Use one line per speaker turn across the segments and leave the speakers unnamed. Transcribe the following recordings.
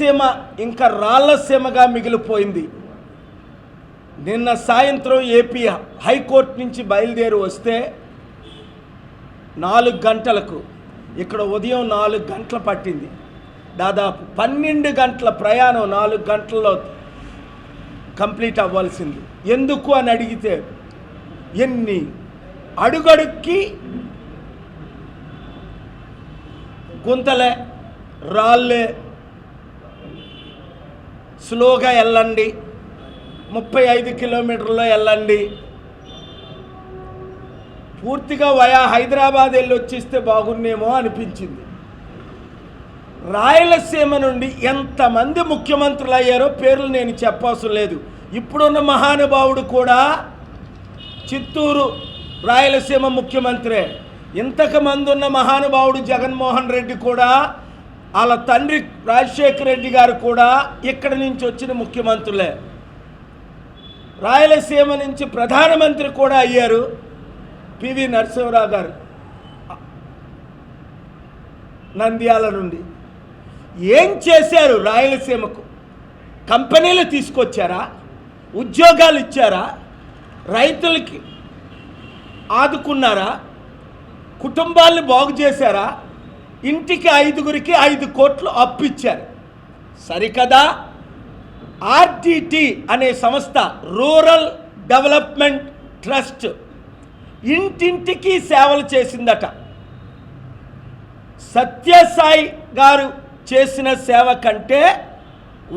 సీమ ఇంకా రాళ్లసీమగా మిగిలిపోయింది. నిన్న సాయంత్రం ఏపీ హైకోర్టు నుంచి బయలుదేరి వస్తే 4 గంటలకు, ఇక్కడ ఉదయం 4 గంటలు పట్టింది. దాదాపు 12 గంటల ప్రయాణం 4 గంటల్లో కంప్లీట్ అవ్వాల్సింది. ఎందుకు అని అడిగితే ఎన్ని అడుగడుక్కి గుంతలే, రాళ్ళే, స్లోగా వెళ్ళండి, 35 కిలోమీటర్లో వెళ్ళండి, పూర్తిగా వయా హైదరాబాద్ వెళ్ళి వచ్చేస్తే బాగున్నేమో అనిపించింది. రాయలసీమ నుండి ఎంతమంది ముఖ్యమంత్రులు అయ్యారో పేర్లు నేను చెప్పవసరం లేదు. ఇప్పుడున్న మహానుభావుడు కూడా చిత్తూరు రాయలసీమ ముఖ్యమంత్రే. ఇంతకుమంది ఉన్న మహానుభావుడు జగన్మోహన్ రెడ్డి కూడా, వాళ్ళ తండ్రి రాజశేఖర రెడ్డి గారు కూడా ఇక్కడి నుంచి వచ్చిన ముఖ్యమంత్రులే. రాయలసీమ నుంచి ప్రధానమంత్రి కూడా అయ్యారు పివి నరసింహరావు గారు నంద్యాల నుండి. ఏం చేశారు రాయలసీమకు? కంపెనీలు తీసుకొచ్చారా? ఉద్యోగాలు ఇచ్చారా? రైతులకి ఆదుకున్నారా? కుటుంబాలను బాగు చేశారా? ఇంటికి 5గురికి 5 కోట్లు అప్పు ఇచ్చారు. సరికదా? ఆర్డిటి అనే సంస్థ, రూరల్ డెవలప్మెంట్ ట్రస్ట్, ఇంటింటికి సేవలు చేసిందట. సత్యసాయి గారు చేసిన సేవ కంటే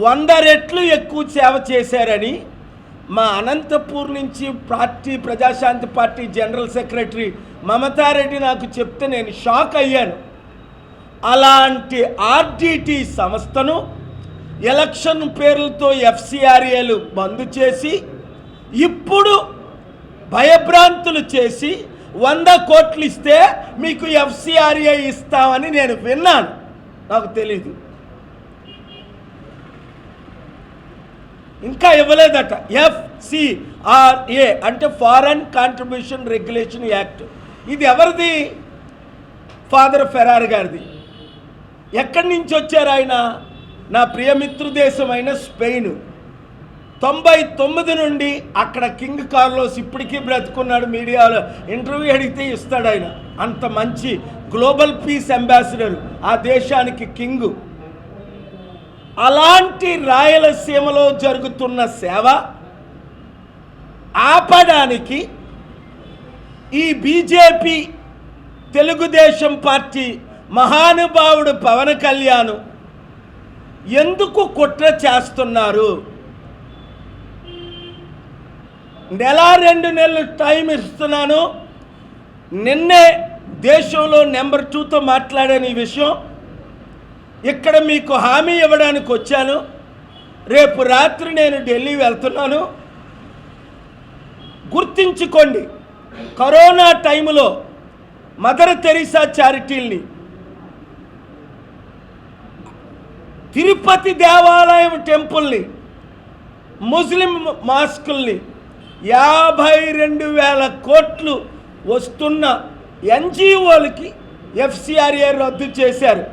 100 రెట్లు ఎక్కువ సేవ చేశారని మా అనంతపూర్ నుంచి Praja Shanti party general secretary Mamata Reddy నాకు చెప్తే నేను షాక్ అయ్యాను. అలాంటి ఆర్డిటి సంస్థను ఎలక్షన్ పేర్లతో ఎఫ్సిఆర్ఏలు బంద్ చేసి, ఇప్పుడు భయభ్రాంతులు చేసి 100 కోట్లు ఇస్తే మీకు ఎఫ్సిఆర్ఏ ఇస్తామని నేను విన్నాను. నాకు తెలీదు, ఇంకా ఇవ్వలేదట. ఎఫ్సిఆర్ఏ అంటే ఫారెన్ కాంట్రిబ్యూషన్ రెగ్యులేషన్ యాక్ట్. ఇది ఎవరిది? ఫాదర్ ఫెరార్ గారిది. ఎక్కడి నుంచి వచ్చారు ఆయన? నా ప్రియమిత్రు దేశమైన స్పెయిన్. 99 నుండి అక్కడ కింగ్ కార్లోస్ ఇప్పటికీ బ్రతుకున్నాడు. మీడియాలో ఇంటర్వ్యూ అడిగితే ఇస్తాడు ఆయన. అంత మంచి గ్లోబల్ పీస్ అంబాసిడర్ ఆ దేశానికి కింగు. అలాంటి రాయలసీమలో జరుగుతున్న సేవ ఆపడానికి ఈ బీజేపీ తెలుగుదేశం పార్టీ మహానుభావుడు పవన్ కళ్యాణ్ ఎందుకు కుట్ర చేస్తున్నారు? 1-2 నెలలు టైం ఇస్తున్నాను. నిన్నే దేశంలో నెంబర్ 2తో మాట్లాడాను ఈ విషయం. ఇక్కడ మీకు హామీ ఇవ్వడానికి వచ్చాను. రేపు రాత్రి నేను ఢిల్లీ వెళ్తున్నాను. గుర్తించుకోండి, కరోనా టైంలో మదర్ తెరీసా చారిటీల్ని, తిరుపతి దేవాలయం టెంపుల్ని, ముస్లిం మాస్కుల్ని 52,000 కోట్లు వస్తున్న ఎన్జిఓలకి ఎఫ్సిఆర్ఏ రద్దు చేశారు.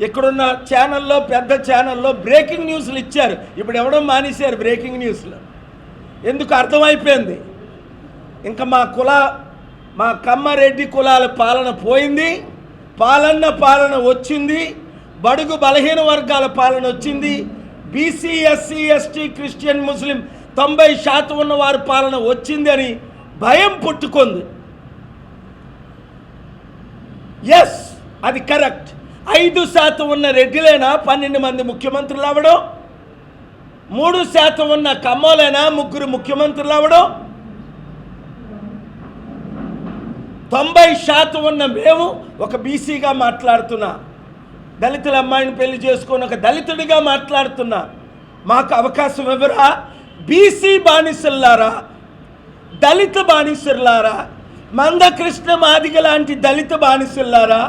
ఇక్కడున్న ఛానల్లో, పెద్ద ఛానల్లో బ్రేకింగ్ న్యూస్లు ఇచ్చారు. ఇప్పుడు ఎవడో మానేశారు బ్రేకింగ్ న్యూస్లు. ఎందుకు? అర్థమైపోయింది. ఇంకా మా కమ్మారెడ్డి కులాల పాలన పోయింది, పాలన వచ్చింది, బడుగు బలహీన వర్గాల పాలన వచ్చింది, బీసీ, ఎస్సీ, ఎస్టీ, క్రిస్టియన్, ముస్లిం 90% ఉన్న వారి పాలన వచ్చింది అని భయం పుట్టుకుంది. ఎస్, అది కరెక్ట్. 5% ఉన్న రెడ్డిలైనా 12 మంది ముఖ్యమంత్రులు అవ్వడం, 3% ఉన్న కమ్మోలైనా 3 ముఖ్యమంత్రులు అవ్వడం, 90% ఉన్న మేము ఒక బీసీగా మాట్లాడుతున్నా, దళితుల అమ్మాయిని పెళ్లి చేసుకొని ఒక దళితుడిగా మాట్లాడుతున్నా, మాకు అవకాశం ఇవ్వరా? బీసీ బానిసల్లారా, దళిత బానిసల్లారా, మందకృష్ణ మాదిగ లాంటి దళిత బానిసల్లారా,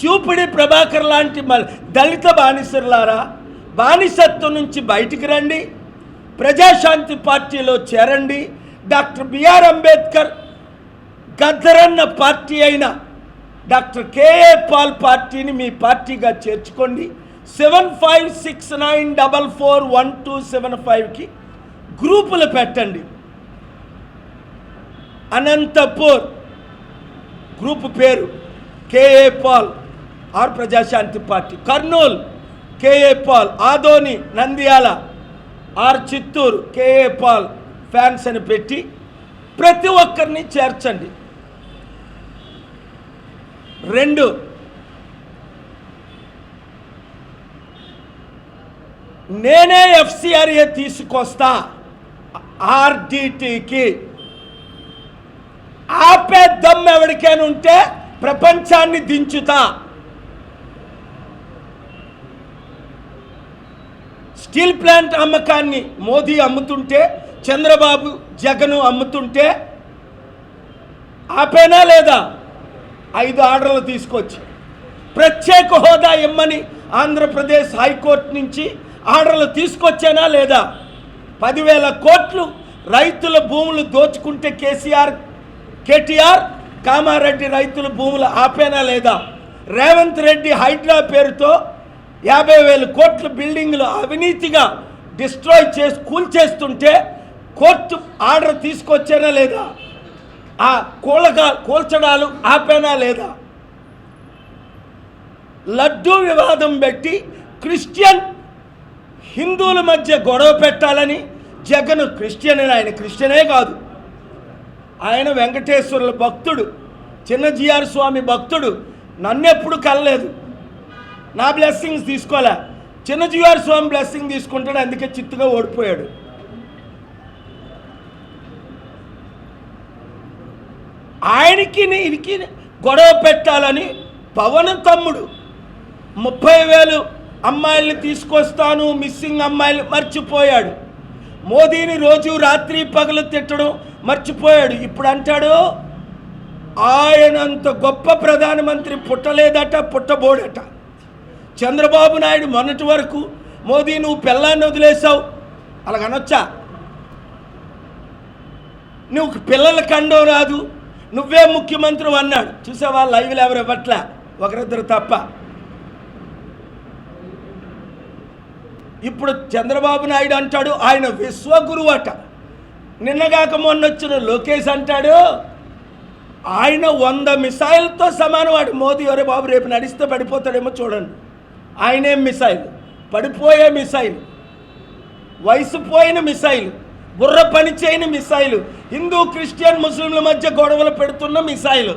చూపిడి ప్రభాకర్ లాంటి దళిత బానిసల్లారా, బానిసత్వం నుంచి బయటికి రండి, ప్రజాశాంతి పార్టీలో చేరండి. డాక్టర్ బిఆర్ అంబేద్కర్ గద్దరన్న పార్టీ అయిన డాక్టర్ కేఏ పాల్ పార్టీని మీ పార్టీగా చేర్చుకోండి. 7569441275కి గ్రూపులు పెట్టండి. అనంతపూర్ గ్రూపు పేరు KA Paul or Prajashanti party, Kurnool KA Paul, Adoni Nandyal or Chittoor KA Paul fans అని పెట్టి ప్రతి ఒక్కరిని చేర్చండి. 2, నేనే FCRA తీసుకొస్తా RDTకి. ఆపే దమ్ ఎవరికైనా ఉంటే ప్రపంచాన్ని దించుతా. స్టీల్ ప్లాంట్ అమ్మకాన్ని మోదీ అమ్ముతుంటే, చంద్రబాబు జగన్ అమ్ముతుంటే ఆపేనా లేదా? 5 ఆర్డర్లు తీసుకొచ్చి ప్రత్యేక హోదా ఇమ్మని ఆంధ్రప్రదేశ్ హైకోర్టు నుంచి ఆర్డర్లు తీసుకొచ్చానా లేదా? 10,000 కోట్లు రైతుల భూములు దోచుకుంటే కేటీఆర్ కామారెడ్డి రైతుల భూములు ఆపేనా లేదా? రేవంత్ రెడ్డి హైడ్రా పేరుతో 50,000 కోట్ల బిల్డింగ్లు అవినీతిగా డిస్ట్రాయ్ చేసి కూల్చేస్తుంటే కోర్టు ఆర్డర్ తీసుకొచ్చానా లేదా? ఆ కూల్చడాలు ఆపేనా లేదా? లడ్డూ వివాదం పెట్టి క్రిస్టియన్ హిందువుల మధ్య గొడవ పెట్టాలని జగన్ క్రిస్టియన్ అని, ఆయన క్రిస్టియనే కాదు, ఆయన వెంకటేశ్వరుల భక్తుడు, చిన్నజీఆర్ స్వామి భక్తుడు. నన్నెప్పుడు కలలేదు, నా బ్లెస్సింగ్స్ తీసుకోలే, చిన్నజీఆర్ స్వామి బ్లెస్సింగ్ తీసుకుంటాడు, అందుకే చిత్తుగా ఓడిపోయాడు. ఆయనకి ఈయనకి గొడవ పెట్టాలని పవన్ తమ్ముడు 30,000 అమ్మాయిల్ని తీసుకొస్తాను, మిస్సింగ్ అమ్మాయిలు మర్చిపోయాడు. మోదీని రోజు రాత్రి పగలు తిట్టడం మర్చిపోయాడు. ఇప్పుడు అంటాడు ఆయనంత గొప్ప ప్రధానమంత్రి పుట్టలేదట, పుట్టబోడట. చంద్రబాబు నాయుడు మొన్నటి వరకు మోదీ నువ్వు పిల్లాన్ని వదిలేసావు అలాగనొచ్చా? నువ్వు పిల్లల కండం రాదు, నువ్వే ముఖ్యమంత్రి అన్నాడు. చూసావా? లైవ్లు ఎవరు ఇవ్వట్లే, ఒకరిద్దరు తప్ప. ఇప్పుడు చంద్రబాబు నాయుడు అంటాడు ఆయన విశ్వగురువు అట. నిన్నగాక మొన్నొచ్చిన లోకేష్ అంటాడు ఆయన 100 మిసైల్తో సమానం. వాడు మోదీ ఎవరే బాబు రేపు నడిస్తే పడిపోతాడేమో చూడండి. ఆయనేం మిసైల్, పడిపోయే మిసైల్, వయసు పోయిన మిసైల్, బుర్ర పని చేయని మిసైలు, హిందూ క్రిస్టియన్ ముస్లింల మధ్య గొడవలు పెడుతున్న మిసైలు.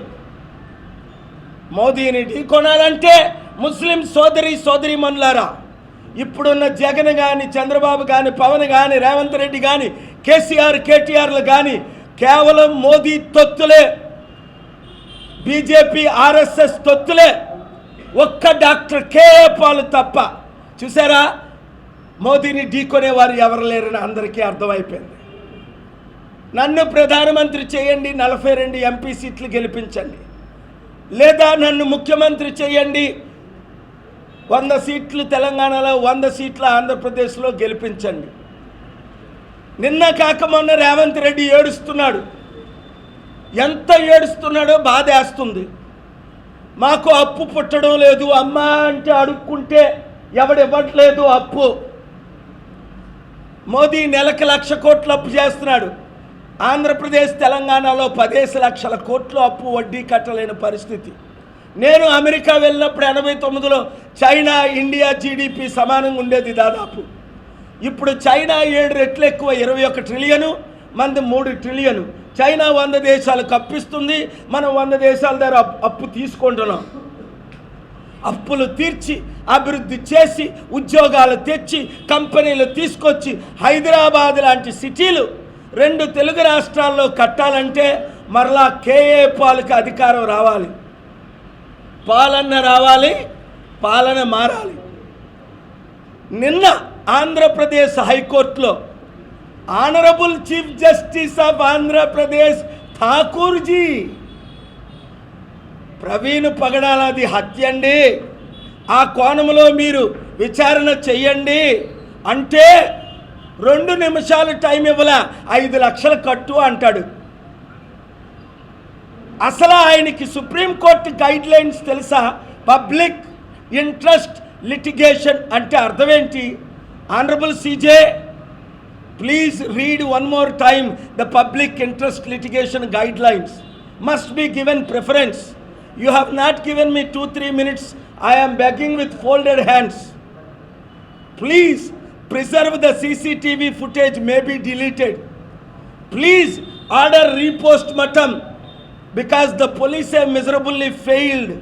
మోదీని ఢీకొనాలంటే ముస్లిం సోదరీమణులారా, ఇప్పుడున్న జగన్ కానీ, చంద్రబాబు కానీ, పవన్ కానీ, రేవంత్ రెడ్డి కానీ, కేటీఆర్లు కానీ కేవలం మోదీ తొత్తులే, బీజేపీ RSS తొత్తులే. ఒక్క డాక్టర్ కేఏ పాల్ తప్ప. చూసారా? మోదీని ఢీకొనేవారు ఎవరు లేరని అందరికీ అర్థమైపోయింది. నన్ను ప్రధానమంత్రి చేయండి, 42 MP సీట్లు గెలిపించండి, లేదా నన్ను ముఖ్యమంత్రి చేయండి, 100 సీట్లు తెలంగాణలో, 100 సీట్లు ఆంధ్రప్రదేశ్లో గెలిపించండి. నిన్న కాక మొన్న రేవంత్ రెడ్డి ఏడుస్తున్నాడు. ఎంత ఏడుస్తున్నాడో బాధేస్తుంది. మాకు అప్పు పుట్టడం లేదు, అమ్మా అంటే అడుక్కుంటే ఎవడివ్వట్లేదు అప్పు. మోదీ నెలకు 1,00,000 కోట్లు అప్పు చేస్తున్నాడు. ఆంధ్రప్రదేశ్ తెలంగాణలో 15 లక్షల కోట్లు అప్పు, వడ్డీ కట్టలేని పరిస్థితి. నేను అమెరికా వెళ్ళినప్పుడు 89లో చైనా ఇండియా GDP సమానంగా ఉండేది దాదాపు. ఇప్పుడు చైనా 7 రెట్లు ఎక్కువ, 21 ట్రిలియను, మనది 3 ట్రిలియను. చైనా 100 దేశాలకు అప్పిస్తుంది, మనం 100 దేశాల దగ్గర అప్పు తీసుకుంటున్నాం. అప్పులు తీర్చి, అభివృద్ధి చేసి, ఉద్యోగాలు తెచ్చి, కంపెనీలు తీసుకొచ్చి, హైదరాబాద్ లాంటి సిటీలు 2 తెలుగు రాష్ట్రాల్లో కట్టాలంటే మరలా కేఏ పాల్కి అధికారం రావాలి, పాలన రావాలి, పాలన మారాలి. నిన్న ఆంధ్రప్రదేశ్ హైకోర్టులో honourable chief justice of Andhra Pradesh ఠాకూర్జీ, Praveen పగడాలది హత్య అండి, ఆ కోణంలో మీరు విచారణ చెయ్యండి అంటే 2 నిమిషాలు టైం ఇవ్వలా, 5 లక్షలు కట్టు అంటాడు. అసలు ఆయనకి సుప్రీంకోర్టు గైడ్ లైన్స్ తెలుసా? పబ్లిక్ ఇంట్రెస్ట్ లిటిగేషన్ అంటే అర్థం ఏంటి? Honourable CJ, please read one more time the public interest litigation guidelines must be given preference. You have not given me 2-3 minutes. I am begging with folded hands. Please preserve the CCTV footage may be deleted. Please order repost-mortem because the police have miserably failed.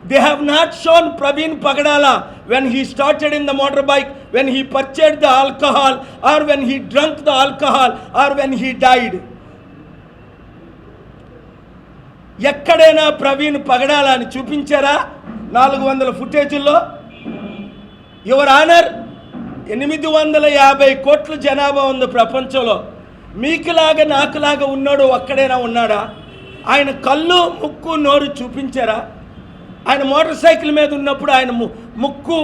They have not shown Praveen Pagadala when he started in the motorbike, when he purchased the alcohol, or when he drank the alcohol, or when he died. ఎక్కడైనా ప్రవీణ్ పగడాల అని చూపించారా 400 ఫుటేజీల్లో? Your honour, 850 కోట్ల జనాభా ఉంది ప్రపంచంలో. మీకులాగా నాకులాగా ఉన్నాడు ఒక్కడైనా ఉన్నాడా? ఆయన కళ్ళు, ముక్కు, నోరు చూపించారా? ఆయన మోటార్ సైకిల్ మీద ఉన్నప్పుడు ఆయన ముక్కు,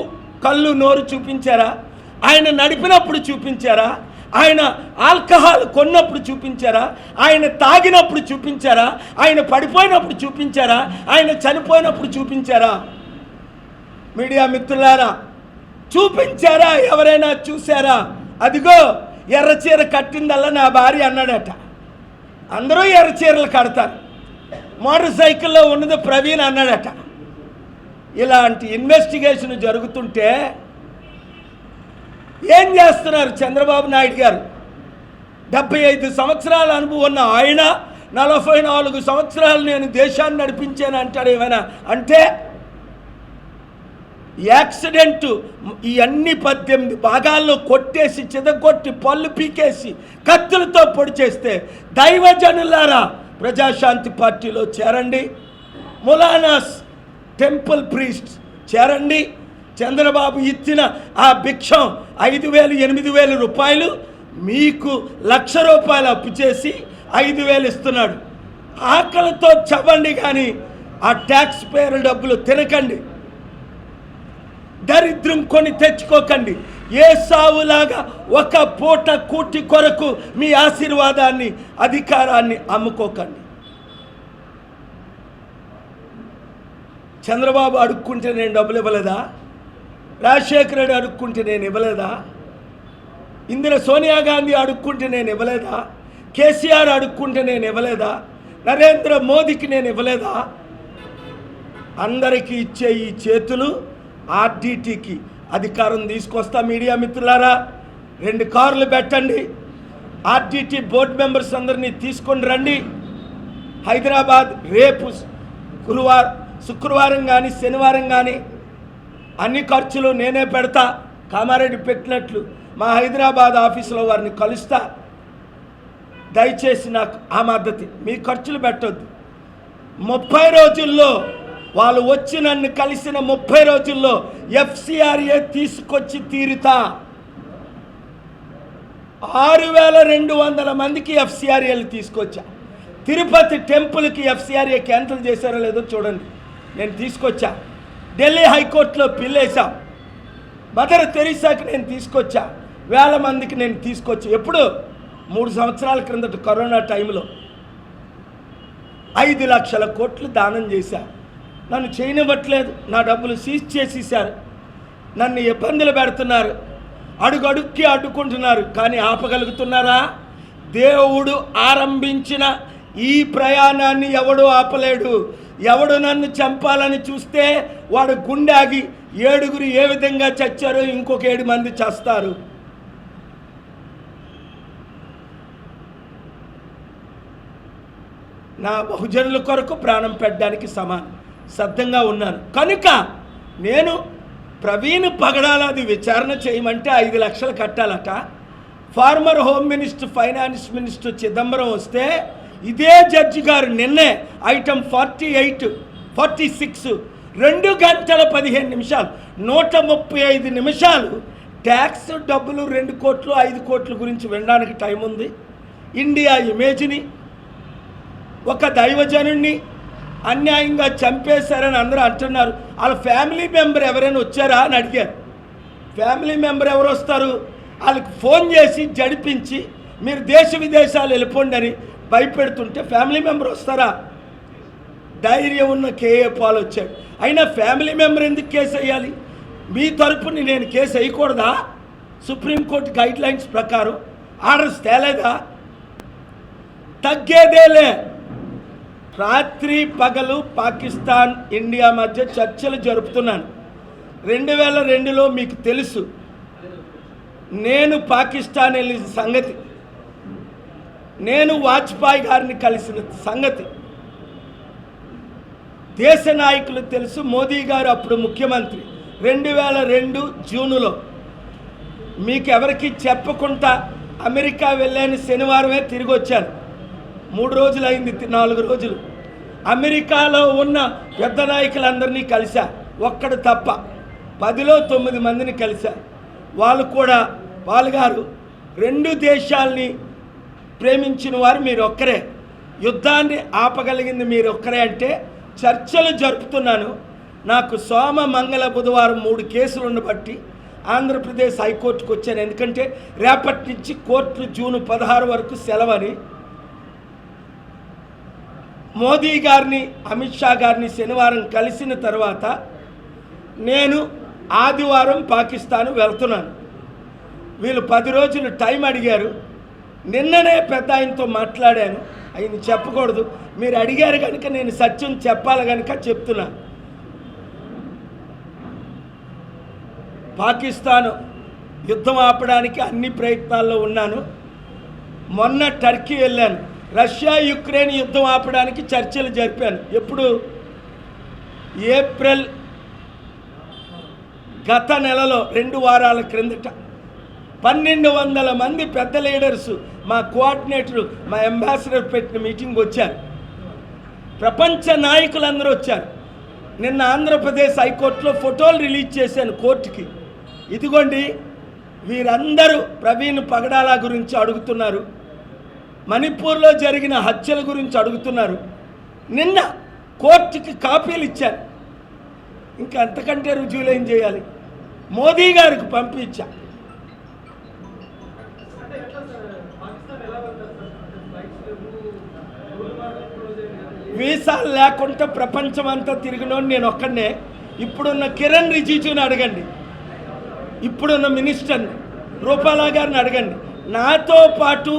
కళ్ళు, నోరు చూపించారా? ఆయన నడిపినప్పుడు చూపించారా? ఆయన ఆల్కహాల్ కొన్నప్పుడు చూపించారా? ఆయన తాగినప్పుడు చూపించారా? ఆయన పడిపోయినప్పుడు చూపించారా? ఆయన చనిపోయినప్పుడు చూపించారా? మీడియా మిత్రులారా, చూపించారా? ఎవరైనా చూశారా? అదిగో ఎర్రచీర కట్టిందల్లా నా భార్య అన్నాడట. అందరూ ఎర్రచీరలు కడతారు. మోటార్ సైకిల్లో ఉన్నది ప్రవీణ్ అన్నాడట. ఇలాంటి ఇన్వెస్టిగేషన్ జరుగుతుంటే ఏం చేస్తున్నారు చంద్రబాబు నాయుడు గారు? 75 సంవత్సరాల అనుభవం ఉన్న ఆయన 44 సంవత్సరాలు నేను దేశాన్ని నడిపించాను అంటాడు. ఏమైనా అంటే యాక్సిడెంట్ ఈ అన్ని 18 భాగాల్లో కొట్టేసి, చిదగొట్టి, పళ్ళు పీకేసి, కత్తులతో పొడి చేస్తే దైవజనులారా ప్రజాశాంతి పార్టీలో చేరండి. మొలానాస్ టెంపుల్ ప్రీస్ట్ చేరండి. చంద్రబాబు ఇచ్చిన ఆ భిక్షం 5,000, 8,000 రూపాయలు మీకు 1,00,000 రూపాయలు అప్పు చేసి 5,000 ఇస్తున్నాడు. ఆకలితో చవ్వండి కానీ ఆ ట్యాక్స్ పేరు డబ్బులు తినకండి. దరిద్రం కొని తెచ్చుకోకండి. ఏ సావులాగా ఒక పూట కూటి కొరకు మీ ఆశీర్వాదాన్ని, అధికారాన్ని అమ్ముకోకండి. చంద్రబాబు అడుక్కుంటే నేను డబ్బులు ఇవ్వలేదా? రాజశేఖర రెడ్డి అడుక్కుంటే నేను ఇవ్వలేదా? సోనియా గాంధీ అడుక్కుంటే నేను ఇవ్వలేదా? కేసీఆర్ అడుక్కుంటే నేను ఇవ్వలేదా? నరేంద్ర మోదీకి నేను ఇవ్వలేదా? అందరికీ ఇచ్చే ఈ చేతులు ఆర్డీటీకి అధికారం తీసుకొస్తా. మీడియా మిత్రులారా, 2 కార్లు పెట్టండి. ఆర్డీటీ బోర్డు మెంబర్స్ అందరినీ తీసుకొని రండి. హైదరాబాద్ రేపు శుక్రవారం కానీ శనివారం కానీ అన్ని ఖర్చులు నేనే పెడతా. కామారెడ్డి పెట్టినట్లు మా హైదరాబాద్ ఆఫీసులో వారిని కలుస్తా. దయచేసి నాకు ఆ మద్దతు. మీ ఖర్చులు పెట్టొద్దు. 30 రోజుల్లో వాళ్ళు వచ్చి నన్ను కలిసిన 30 రోజుల్లో FCRA తీసుకొచ్చి తీరుతా. 6,200 మందికి FCRAలు తీసుకొచ్చా. తిరుపతి టెంపుల్కి FCRA క్యాన్సిల్ చేశారో లేదో చూడండి. నేను తీసుకొచ్చా. ఢిల్లీ హైకోర్టులో పిల్లేసా. మదర్ తెరీసాకి నేను తీసుకొచ్చా. 1,000 మందికి నేను తీసుకొచ్చా. ఎప్పుడు? 3 సంవత్సరాల క్రిందట కరోనా టైంలో 5 లక్షల కోట్లు దానం చేశా. నన్ను చేయనివ్వట్లేదు. నా డబ్బులు సీజ్ చేసేసారు. నన్ను ఇబ్బందులు పెడుతున్నారు. అడుగడుక్కి అడ్డుకుంటున్నారు. కానీ ఆపగలుగుతున్నారా? దేవుడు ఆరంభించిన ఈ ప్రయాణాన్ని ఎవడు ఆపలేడు. ఎవడు నన్ను చంపాలని చూస్తే వాడు గుండె ఆగి 7 ఏ విధంగా చచ్చారో ఇంకొక 7 మంది చస్తారు. నా బహుజనుల కొరకు ప్రాణం పెట్టడానికి సిద్ధంగా ఉన్నాను. కనుక నేను ప్రవీణ్ పగడాలది విచారణ చేయమంటే 5 లక్షలు కట్టాలట. Former home minister, finance minister Chidambaram వస్తే ఇదే జడ్జి గారు నిన్నే ఐటమ్ 48, 46 2 గంటల 15 నిమిషాలు 135 నిమిషాలు ట్యాక్స్ డబ్బులు 2 కోట్లు 5 కోట్ల గురించి వినడానికి టైం ఉంది. ఇండియా ఇమేజ్ని, ఒక దైవజనుడిని అన్యాయంగా చంపేశారని అందరూ అంటున్నారు. వాళ్ళ ఫ్యామిలీ మెంబర్ ఎవరైనా వచ్చారా అని అడిగారు. ఫ్యామిలీ మెంబర్ ఎవరు వస్తారు? వాళ్ళకి ఫోన్ చేసి జడిపించి మీరు దేశ విదేశాలు వెళ్ళిపోండి అని భయపెడుతుంటే ఫ్యామిలీ మెంబర్ వస్తారా? ధైర్యం ఉన్న కేఏ పాల్ వచ్చాడు. అయినా ఫ్యామిలీ మెంబర్ ఎందుకు కేసు వేయాలి? మీ తరపుని నేను కేసు వేయకూడదా? సుప్రీంకోర్టు గైడ్ లైన్స్ ప్రకారం ఆర్డర్స్ తేలేదా? తగ్గేదేలే. రాత్రి పగలు పాకిస్తాన్ ఇండియా మధ్య చర్చలు జరుపుతున్నాను. 2002లో మీకు తెలుసు నేను పాకిస్తాన్ వెళ్ళిన సంగతి, నేను వాజ్పేయి గారిని కలిసిన సంగతి దేశ నాయకులు తెలుసు. మోదీ గారు అప్పుడు ముఖ్యమంత్రి. 2002 జూన్లో మీకు ఎవరికి చెప్పకుండా అమెరికా వెళ్ళాను. శనివారమే తిరిగి వచ్చాను. 3 రోజులు అయింది, 4 రోజులు. అమెరికాలో ఉన్న పెద్ద నాయకులందరినీ కలిశా, ఒక్కడు తప్ప 10లో 9 మందిని కలిశా. వాళ్ళు కూడా గారు 2 దేశాలని ప్రేమించిన వారు మీరు ఒక్కరే, యుద్ధాన్ని ఆపగలిగింది మీరు ఒక్కరే అంటే చర్చలు జరుపుతున్నాను. నాకు సోమ మంగళ బుధవారం 3 కేసులు ఉండబట్టి ఆంధ్రప్రదేశ్ హైకోర్టుకు వచ్చాను. ఎందుకంటే రేపటి నుంచి కోర్టులు జూన్ 16 వరకు సెలవని. మోదీ గారిని అమిత్ షా గారిని శనివారం కలిసిన తర్వాత నేను ఆదివారం పాకిస్తాన్ వెళ్తున్నాను. వీళ్ళు 10 రోజులు టైం అడిగారు. నిన్ననే పెద్ద ఆయనతో మాట్లాడాను. ఆయన చెప్పకూడదు, మీరు అడిగారు కనుక నేను సత్యం చెప్పాలి కనుక చెప్తున్నా. పాకిస్తాన్ యుద్ధం ఆపడానికి అన్ని ప్రయత్నాల్లో ఉన్నాను. మొన్న టర్కీ వెళ్ళాను. రష్యా యుక్రెయిన్ యుద్ధం ఆపడానికి చర్చలు జరిపాను. ఎప్పుడు? ఏప్రిల్ గత నెలలో 2 వారాల క్రిందట 1200 మంది పెద్ద లీడర్సు, మా కోఆర్డినేటరు, మా అంబాసిడర్ పెట్టిన మీటింగ్ వచ్చారు. ప్రపంచ నాయకులందరూ వచ్చారు. నిన్న ఆంధ్రప్రదేశ్ హైకోర్టులో ఫోటోలు రిలీజ్ చేశాను కోర్టుకి. ఇదిగోండి, వీరందరూ ప్రవీణ్ పగడాల గురించి అడుగుతున్నారు, మణిపూర్లో జరిగిన హత్యల గురించి అడుగుతున్నారు. నిన్న కోర్టుకి కాపీలు ఇచ్చారు. ఇంకా అంతకంటే రుజువులు ఏం చేయాలి? మోదీ గారికి పంపించా. వీసాలు లేకుండా ప్రపంచం అంతా తిరిగినోని నేను ఒక్కడనే. ఇప్పుడున్న కిరణ్ రిజిజుని అడగండి, ఇప్పుడున్న మినిస్టర్ని రూపాలా గారిని అడగండి. నాతో పాటు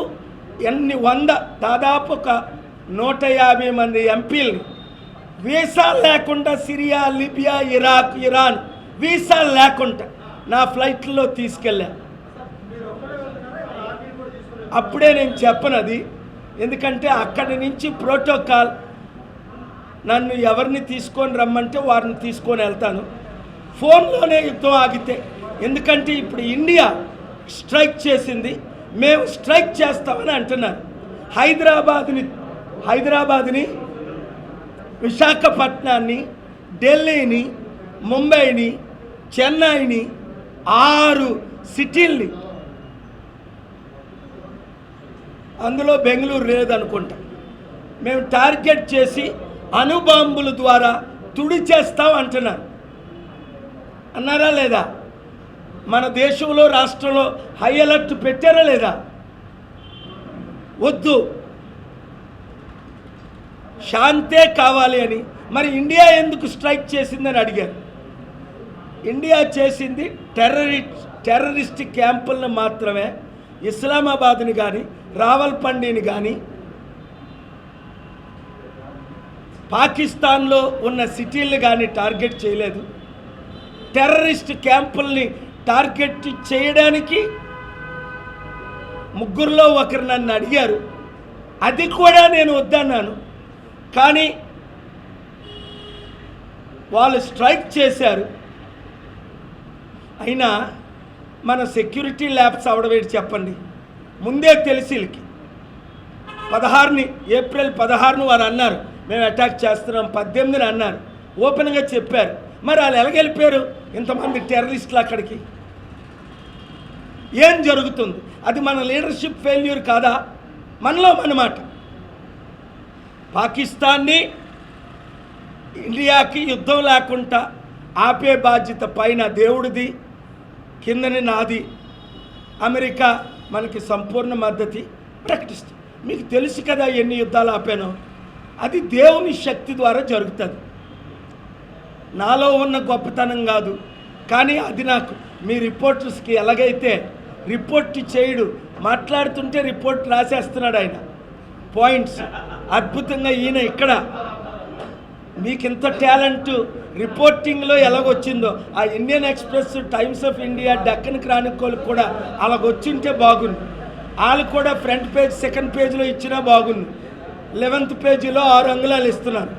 దాదాపు ఒక 150 మంది ఎంపీలని వీసాలు లేకుండా సిరియా, లిబియా, ఇరాక్, ఇరాన్ వీసాలు లేకుండా నా ఫ్లైట్లో తీసుకెళ్ళా. అప్పుడే నేను చెప్పను అది, ఎందుకంటే అక్కడి నుంచి ప్రోటోకాల్, నన్ను ఎవరిని తీసుకొని రమ్మంటే వారిని తీసుకొని వెళ్తాను. ఫోన్లోనే యుద్ధం ఆగితే, ఎందుకంటే ఇప్పుడు ఇండియా స్ట్రైక్ చేసింది, మేము స్ట్రైక్ చేస్తామని అంటున్నారు. హైదరాబాద్ని, విశాఖపట్నాన్ని, ఢిల్లీని, ముంబైని, చెన్నైని, 6 సిటీల్ని, అందులో బెంగళూరు లేదనుకుంటా, మేము టార్గెట్ చేసి అణుబాంబుల ద్వారా తుడి చేస్తాం అంటున్నారు. అన్నారా లేదా? మన దేశంలో రాష్ట్రంలో హై అలర్ట్ పెట్టారా లేదా? వద్దు, శాంతే కావాలి అని. మరి ఇండియా ఎందుకు స్ట్రైక్ చేసిందని అడిగారు. ఇండియా చేసింది టెర్రరిస్ట్ క్యాంపులను మాత్రమే. ఇస్లామాబాద్ని కానీ, రావల్పిండిని కానీ, పాకిస్తాన్లో ఉన్న సిటీలను కానీ టార్గెట్ చేయలేదు. టెర్రరిస్ట్ క్యాంపుల్ని టార్గెట్ చేయడానికి 3లో ఒకరు నన్ను అడిగారు. అది కూడా నేను వద్దన్నాను. కానీ వాళ్ళు స్ట్రైక్ చేశారు. అయినా మన సెక్యూరిటీ ల్యాబ్స్ అవడవేటి చెప్పండి. ముందే తెలిసిలకి 16ని, ఏప్రిల్ 16ను వారు అన్నారు మేము అటాక్ చేస్తున్నాం, 18ని అన్నారు, ఓపెన్గా చెప్పారు. మరి వాళ్ళు ఎలాగెళ్ళిపోయారు ఇంతమంది టెర్రరిస్టులు అక్కడికి? ఏం జరుగుతుంది? అది మన లీడర్షిప్ ఫెయిల్యూర్ కాదా? మనలో మనమాట. పాకిస్తాన్ని, ఇండియాకి యుద్ధం లేకుండా ఆపే బాధ్యత పైన దేవుడిది, కిందని నాది. అమెరికా మనకి సంపూర్ణ మద్దతు ప్రకటిస్తుంది. మీకు తెలుసు కదా ఎన్ని యుద్ధాలు ఆపానో. అది దేవుని శక్తి ద్వారా జరుగుతుంది. నాలో ఉన్న గొప్పతనం కాదు, కానీ అది నాకు మీ రిపోర్టర్స్కి ఎలాగైతే రిపోర్ట్ చేయడు, మాట్లాడుతుంటే రిపోర్ట్ రాసేస్తున్నాడు ఆయన పాయింట్స్. అద్భుతంగా ఈయన ఇక్కడ మీకు ఇంత టాలెంట్ రిపోర్టింగ్లో ఎలాగొచ్చిందో ఆ Indian express, times of India, Deccan Chronicle కూడా అలాగొచ్చింటే బాగుంది. వాళ్ళు కూడా ఫ్రంట్ పేజ్, సెకండ్ పేజ్లో ఇచ్చినా బాగుంది. 11th పేజీలో 6 అంగుళాలు ఇస్తున్నారు.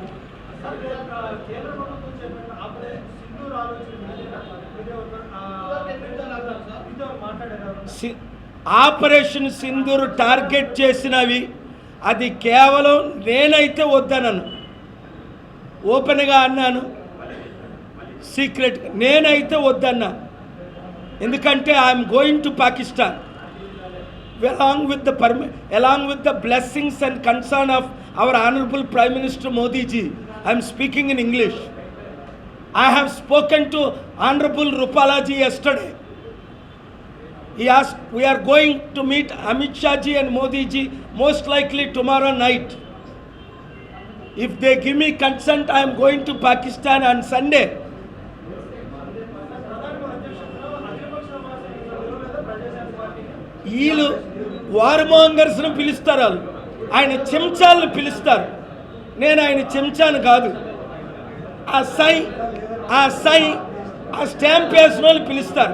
ఆపరేషన్ సింధూర్ టార్గెట్ చేసినవి అది కేవలం నేనైతే వద్దనను, ఓపెన్గా అన్నాను, సీక్రెట్ నేనైతే వద్దన్నా. ఎందుకంటే I'm going to Pakistan along with the blessings and concern of our honorable Prime Minister Modi ji. I am speaking in English. I have spoken to Honorable Rupala ji yesterday. He asked, we are going to meet Amit Shah ji and Modi ji most likely tomorrow night. If they give me consent, I am going to Pakistan on Sunday. వీళ్ళు వార్మాంగర్స్ను పిలుస్తారు, వాళ్ళు ఆయన చెంచాలను పిలుస్తారు. నేను ఆయన చెంచాను కాదు. ఆ stamp వేసిన వాళ్ళు పిలుస్తారు.